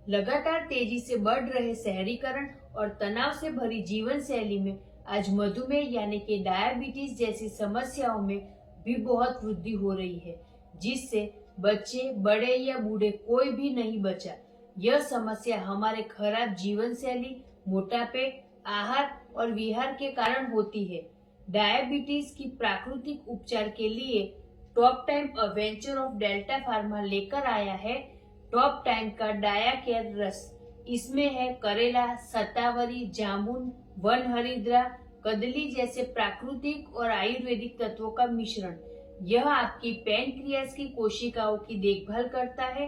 लगातार तेजी से बढ़ रहे शहरीकरण और तनाव से भरी जीवन शैली में आज मधुमेह यानी कि डायबिटीज जैसी समस्याओं में भी बहुत वृद्धि हो रही है, जिससे बच्चे, बड़े या बूढ़े कोई भी नहीं बचा। यह समस्या हमारे खराब जीवन शैली, मोटापे, आहार और विहार के कारण होती है। डायबिटीज की प्राकृतिक उपचार के लिए top time venture of delta pharma लेकर आया है टॉप टाइम का डाया केयर रस। इसमें है करेला, शतावरी, जामुन, वन हरिद्रा, कदली जैसे प्राकृतिक और आयुर्वेदिक तत्वों का मिश्रण। यह आपकी पैनक्रियाज की कोशिकाओं की देखभाल करता है,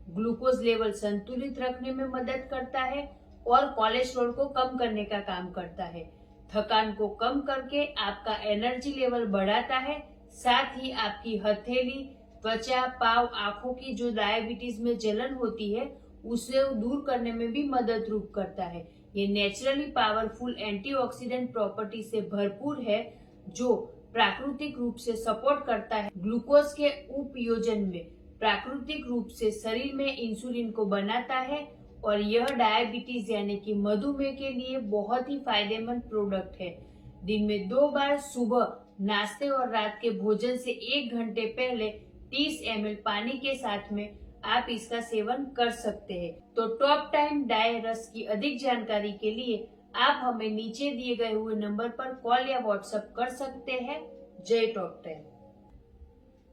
ग्लूकोज लेवल संतुलित रखने में मदद करता है और कोलेस्ट्रॉल को कम करने का काम करता है। थकान को कम करके आपका एनर्जी लेवल बढ़ाता है, साथ ही आपकी हथेली, त्वचा, पाव, आंखों की जो डायबिटीज में जलन होती है उसे दूर करने में भी मदद रूप करता है। ये नेचुरली पावरफुल एंटीऑक्सीडेंट प्रॉपर्टी से भरपूर है, जो प्राकृतिक रूप से सपोर्ट करता है ग्लूकोज के उपयोजन में, प्राकृतिक रूप से शरीर में इंसुलिन को बनाता है और यह डायबिटीज यानी कि मधुमेह के लिए बहुत ही फायदेमंद प्रोडक्ट है। दिन में 2 बार सुबह नाश्ते और रात के भोजन से 1 घंटे पहले 30 ml पानी के साथ में आप इसका सेवन कर सकते हैं। तो टॉप टाइम डाय रस की अधिक जानकारी के लिए आप हमें नीचे दिए गए हुए नंबर पर कॉल या व्हाट्सएप कर सकते हैं। जय टॉप टाइम।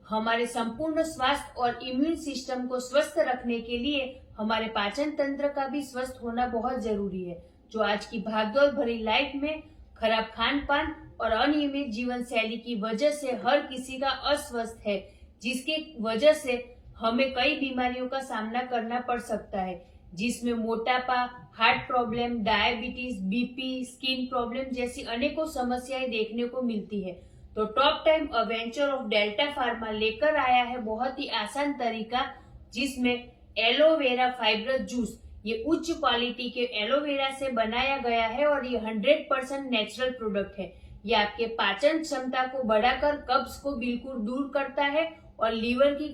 हमारे संपूर्ण स्वास्थ्य और इम्यून सिस्टम को स्वस्थ रखने के लिए हमारे पाचन तंत्र का भी स्वस्थ होना बहुत जरूरी है, जो आज की भागदौड़ भरी लाइफ में खराब खान पान और अनियमित जीवन शैली की वजह से हर किसी का अस्वस्थ है, जिसके वजह से हमें कई बीमारियों का सामना करना पड़ सकता है, जिसमें मोटापा, heart problem, diabetes, BP, skin problem जैसी अनेकों समस्याएं देखने को मिलती है। तो top time venture of delta pharma लेकर आया है बहुत ही आसान तरीका, जिसमें एलोवेरा फाइबर जूस, ये उच्च क्वालिटी के एलोवेरा से बनाया गया है और ये 100% नेचुरल प्रोडक्ट है। ये आपके पाचन क्षमता को बढ़ाकर कब्ज को बिल्कुल दूर करता है और लीवर की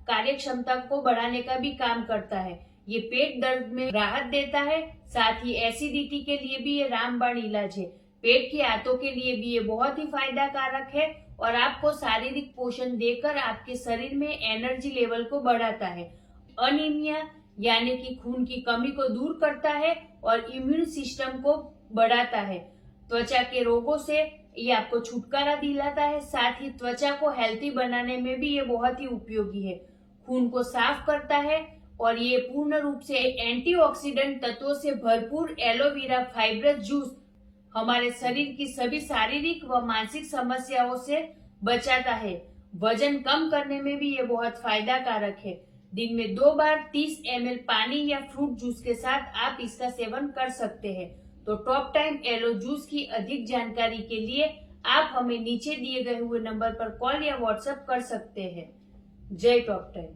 कार्य क्षमता को बढ़ाने का भी काम करता है। ये पेट दर्द में राहत देता है, साथ ही एसिडिटी के लिए भी ये रामबाण इलाज है। पेट की आंतों के लिए भी ये बहुत ही फायदा कारक है और आपको शारीरिक पोषण देकर आपके शरीर में एनर्जी लेवल को बढ़ाता है। अनीमिया यानी कि खून की कमी को दूर करता है और इम्यून सिस्टम को बढ़ाता है। त्वचा के रोगों से ये आपको छुटकारा दिलाता है, साथ ही त्वचा को हेल्थी बनाने में भी ये बहुत ही उपयोगी है। खून को साफ करता है और ये पूर्ण रूप से एंटीऑक्सीडेंट तत्वों से भरपूर एलोवेरा फाइबर जूस हमारे शरीर की सभी शारीरिक व मानसिक समस्याओं से बचाता है। वजन कम करने में भी ये बहुत फायदा कारक है। दिन में 2 बार 30 ml पानी या फ्रूट जूस के साथ आप इसका सेवन कर सकते हैं। तो टॉप टाइम एलो जूस की अधिक जानकारी के लिए आप हमें नीचे दिए गए हुए नंबर पर कॉल या व्हाट्सएप कर सकते हैं। जय टॉप टाइम।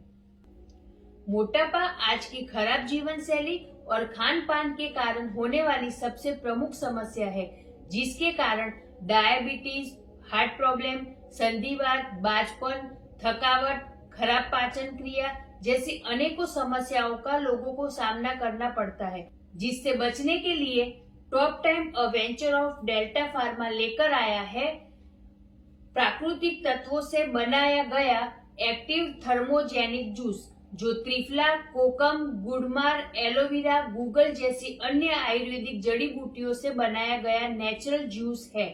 मोटापा आज की खराब जीवन शैली और खान पान के कारण होने वाली सबसे प्रमुख समस्या है, जिसके कारण डायबिटीज, हार्ट प्रॉब्लम, संधिवात, बाजपन, थकावट, खराब पाचन क्रिया जैसी अनेकों समस्याओं का लोगों को सामना करना पड़ता है। जिससे बचने के लिए top time venture of delta pharma लेकर आया है प्राकृतिक तत्वों से बनाया गया एक्टिव थर्मोजेनिक जूस, जो त्रिफला, कोकम, गुड़मार, एलोवेरा, गूगल जैसी अन्य आयुर्वेदिक जड़ी बूटियों से बनाया गया नेचुरल जूस है,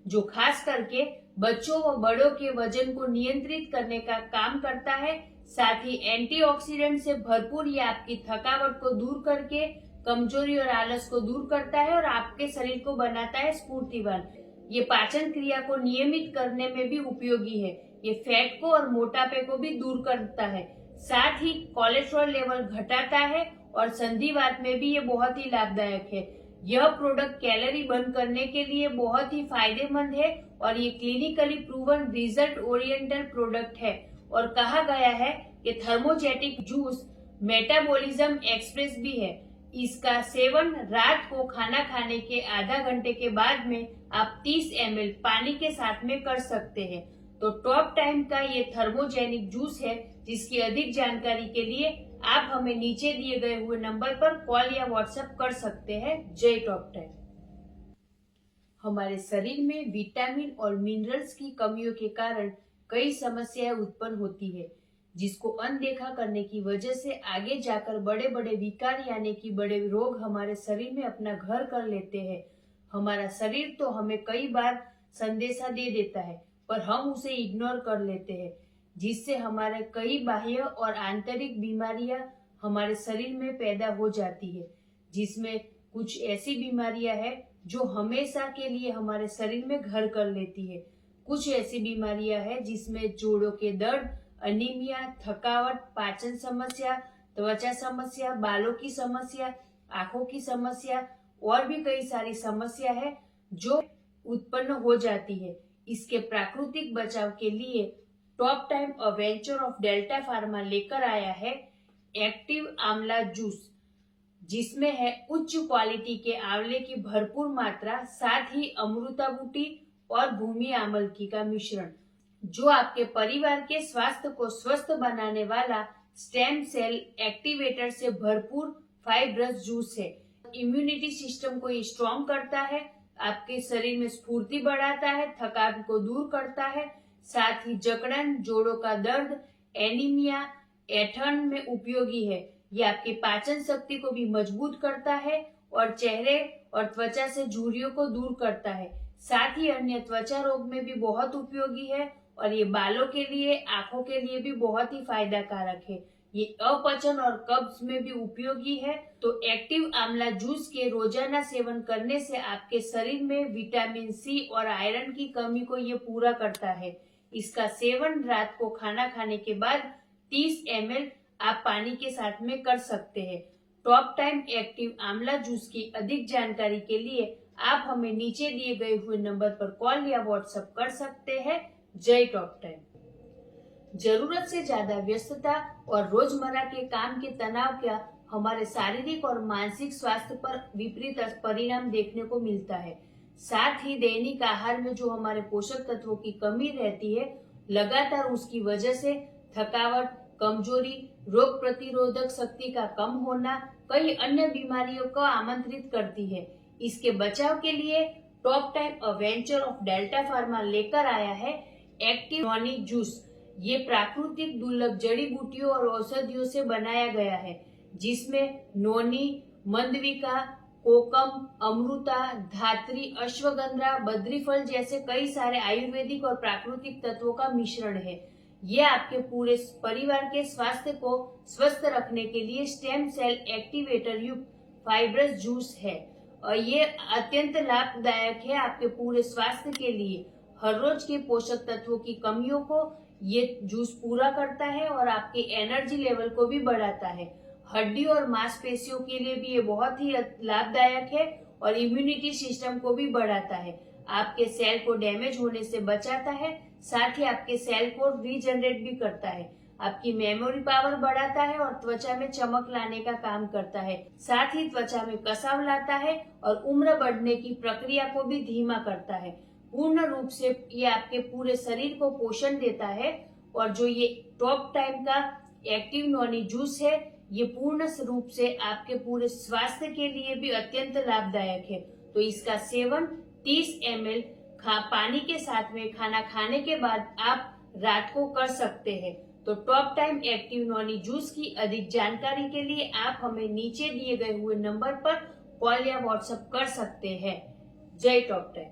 जो खास करके बच्चों व बड़ों के वजन को नियंत्रित करने का काम करता है। साथ ही एंटीऑक्सीडेंट से भरपूर ये आपकी थकावट को दूर करके कमजोरी और आलस को दूर करता है और आपके शरीर को बनाता है स्फूर्तिवान। ये पाचन क्रिया को नियमित करने में भी उपयोगी है। ये फैट को और मोटापे को भी दूर करता है, साथ ही कोलेस्ट्रॉल लेवल घटाता है और संधिवात में भी ये बहुत ही लाभदायक है। यह प्रोडक्ट कैलोरी बर्न करने के लिए बहुत ही फायदेमंद है और ये clinically proven result oriented product है और कहा गया है कि थर्मोजेटिक जूस मेटाबॉलिज्म एक्सप्रेस भी है। इसका सेवन रात को खाना खाने के आधा घंटे के बाद में आप 30 ml पानी के साथ में कर सकते हैं। तो टॉप टाइम का ये थर्मोजेनिक जूस है, जिसकी अधिक जानकारी के लिए आप हमें नीचे दिए गए हुए नंबर पर कॉल या व्हाट्सएप कर सकते हैं। जय टॉप 10। हमारे शरीर में विटामिन और मिनरल्स की कमियों के कारण कई समस्याएं उत्पन्न होती है, जिसको अनदेखा करने की वजह से आगे जाकर बड़े बड़े विकार यानी कि बड़े रोग हमारे शरीर में अपना घर कर लेते हैं। हमारा शरीर तो हमें कई बार संदेशा दे देता है, पर हम उसे इग्नोर कर लेते हैं, जिससे हमारे कई बाह्य और आंतरिक बीमारियां हमारे शरीर में पैदा हो जाती है, जिसमें कुछ ऐसी बीमारियां हैं जो हमेशा के लिए हमारे शरीर में घर कर लेती है। कुछ ऐसी बीमारियां हैं जिसमें जोड़ों के दर्द, अनीमिया, थकावट, पाचन समस्या, त्वचा समस्या, बालों की समस्या, आंखों की समस्या और भी कई सारी समस्या है जो उत्पन्न हो जाती है। इसके प्राकृतिक बचाव के लिए top time a venture of delta pharma लेकर आया है एक्टिव आंवला जूस, जिसमें है उच्च क्वालिटी के आंवले की भरपूर मात्रा, साथ ही अमृता बूटी और भूमि आमलकी का मिश्रण, जो आपके परिवार के स्वास्थ्य को स्वस्थ बनाने वाला स्टेम सेल एक्टिवेटर से भरपूर फाइब्रस जूस है। इम्यूनिटी सिस्टम को ये स्ट्रॉन्ग करता है, आपके शरीर में स्फूर्ति बढ़ाता है, थकान को दूर करता है, साथ ही जकड़न, जोड़ों का दर्द, एनीमिया, ऐंठन में उपयोगी है। ये आपकी पाचन शक्ति को भी मजबूत करता है और चेहरे और त्वचा से झुर्रियों को दूर करता है। साथ ही अन्य त्वचा रोग में भी बहुत उपयोगी है और ये बालों के लिए, आंखों के लिए भी बहुत ही फायदा कारक है। ये अपचन और कब्ज में भी उपयोगी है। तो एक्टिव आंवला जूस के रोजाना सेवन करने से आपके शरीर में विटामिन सी और आयरन की कमी को ये पूरा करता है। इसका सेवन रात को खाना खाने के बाद 30 ml आप पानी के साथ में कर सकते हैं। टॉप टाइम एक्टिव आंवला जूस की अधिक जानकारी के लिए आप हमें नीचे दिए गए हुए नंबर पर कॉल या व्हाट्सएप कर सकते हैं। जय टॉप 10। जरूरत से ज्यादा व्यस्तता और रोजमर्रा के काम के तनाव का हमारे शारीरिक और मानसिक स्वास्थ्य पर विपरीत परिणाम देखने को मिलता है। साथ ही दैनिक आहार में जो हमारे पोषक तत्वों की कमी रहती है, लगातार उसकी वजह से थकावट, कमजोरी, रोग प्रतिरोधक शक्ति का कम होना कई अन्य बीमारियों को आमंत्रित करती है। इसके बचाव के लिए top time a venture of delta pharma लेकर आया है एक्टिव नॉनी जूस। ये प्राकृतिक दुर्लभ जड़ी बूटियों और औषधियों से बनाया गया है, जिसमें नोनी, मंदविका, कोकम, अमृता, धात्री, अश्वगंधा, बद्रीफल जैसे कई सारे आयुर्वेदिक और प्राकृतिक तत्वों का मिश्रण है। ये आपके पूरे परिवार के स्वास्थ्य को स्वस्थ रखने के लिए स्टेम सेल एक्टिवेटर युक्त फाइब्रस जूस है और ये अत्यंत लाभदायक है आपके पूरे स्वास्थ्य के लिए। हर रोज के पोषक तत्वों की कमियों को ये जूस पूरा करता है और आपके एनर्जी लेवल को भी बढ़ाता है। हड्डी और मांसपेशियों के लिए भी ये बहुत ही लाभदायक है और इम्यूनिटी सिस्टम को भी बढ़ाता है। आपके सेल को डैमेज होने से बचाता है, साथ ही आपके सेल को रीजनरेट भी करता है। आपकी मेमोरी पावर बढ़ाता है और त्वचा में चमक लाने का काम करता है। साथ ही त्वचा में कसाव लाता है और उम्र बढ़ने की प्रक्रिया को भी धीमा करता है। पूर्ण रूप से ये आपके पूरे शरीर को पोषण देता है और जो ये टॉप टाइम का एक्टिव नॉनी जूस है, ये पूर्ण रूप से आपके पूरे स्वास्थ्य के लिए भी अत्यंत लाभदायक है। तो इसका सेवन 30 ml पानी के साथ में खाना खाने के बाद आप रात को कर सकते हैं। तो top time active Noni juice की अधिक जानकारी के लिए आप हमें नीचे दिए गए हुए नंबर पर कॉल या व्हाट्सएप कर सकते हैं। जय टॉप टाइम।